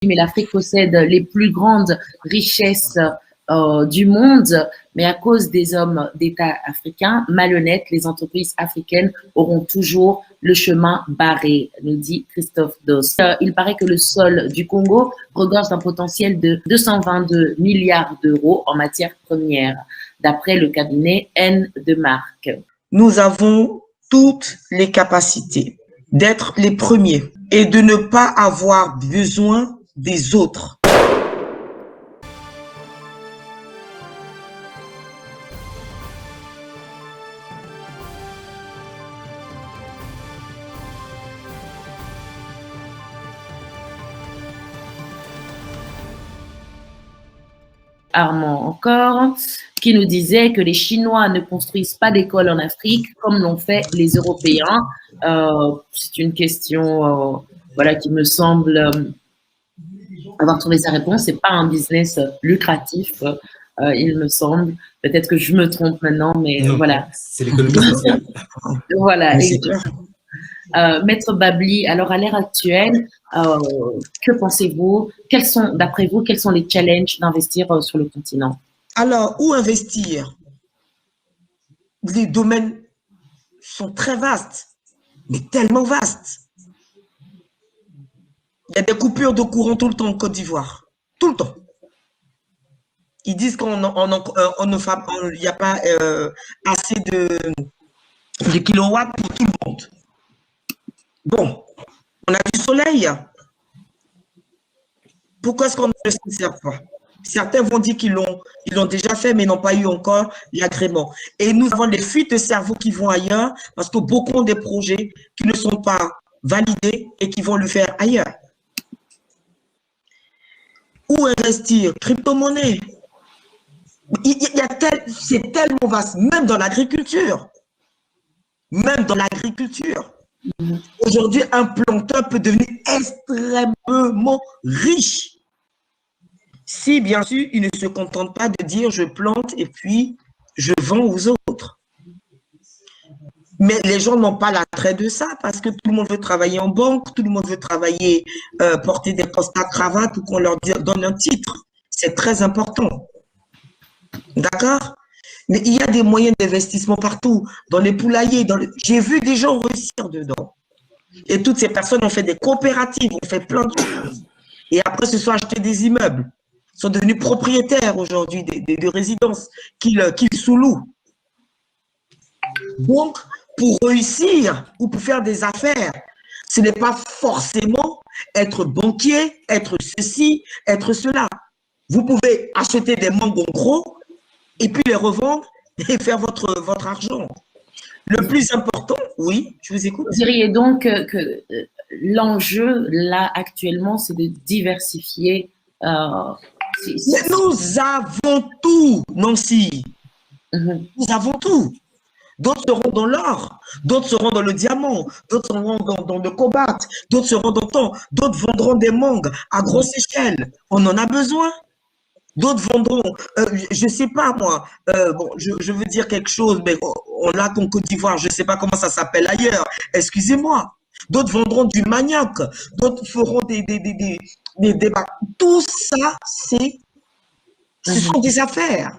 mais l'Afrique possède les plus grandes richesses du monde, mais à cause des hommes d'État africains malhonnêtes, les entreprises africaines auront toujours le chemin barré, nous dit Christophe Doss. Il paraît que le sol du Congo regorge d'un potentiel de 222 milliards d'euros en matières premières, d'après le cabinet N de Marque. Nous avons toutes les capacités d'être les premiers et de ne pas avoir besoin des autres. Armand encore, qui nous disait que les Chinois ne construisent pas d'école en Afrique comme l'ont fait les Européens. C'est une question voilà, qui me semble avoir trouvé sa réponse. C'est pas un business lucratif, il me semble. Peut-être que je me trompe maintenant, mais non, voilà. C'est l'économie sociale. Voilà. Maître Babli, alors à l'ère actuelle, que pensez-vous? Quels sont, d'après vous, quels sont les challenges d'investir sur le continent? Alors, où investir? Les domaines sont très vastes, mais tellement vastes. Il y a des coupures de courant tout le temps en Côte d'Ivoire. Tout le temps. Ils disent qu'il n'y a pas assez de kilowatts pour tout le monde. Bon, on a du soleil. Pourquoi est-ce qu'on ne se sert pas? Certains vont dire qu'ils l'ont déjà fait, mais n'ont pas eu encore l'agrément. Et nous avons des fuites de cerveau qui vont ailleurs parce que beaucoup ont des projets qui ne sont pas validés et qui vont le faire ailleurs. Où investir? Crypto-monnaie. C'est tellement vaste, même dans l'agriculture. Même dans l'agriculture. Aujourd'hui, un planteur peut devenir extrêmement riche. Si, bien sûr, il ne se contente pas de dire je plante et puis je vends aux autres. Mais les gens n'ont pas l'attrait de ça parce que tout le monde veut travailler en banque, tout le monde veut travailler, porter des postes à cravate ou qu'on leur donne un titre. C'est très important. D'accord? Mais il y a des moyens d'investissement partout, dans les poulaillers. J'ai vu des gens réussir dedans. Et toutes ces personnes ont fait des coopératives, ont fait plein de choses. Et après, se sont achetés des immeubles. Sont devenus propriétaires aujourd'hui de résidences qu'ils sous-louent. Donc, pour réussir ou pour faire des affaires, ce n'est pas forcément être banquier, être ceci, être cela. Vous pouvez acheter des mangues en gros et puis les revendre et faire votre argent. Le plus important, oui, je vous écoute. Vous diriez donc que l'enjeu, là, actuellement, c'est de diversifier. Mais nous avons tout, Nancy. Nous avons tout. D'autres seront dans l'or, d'autres seront dans le diamant, d'autres seront dans le cobalt, d'autres seront dans tant, d'autres vendront des mangues à grosse échelle. On en a besoin. D'autres vendront, je ne sais pas moi, bon, je veux dire quelque chose, mais on l'a qu'en Côte d'Ivoire, je ne sais pas comment ça s'appelle ailleurs, excusez-moi. D'autres vendront du manioc, d'autres feront des débats. Tout ça, ce sont des affaires.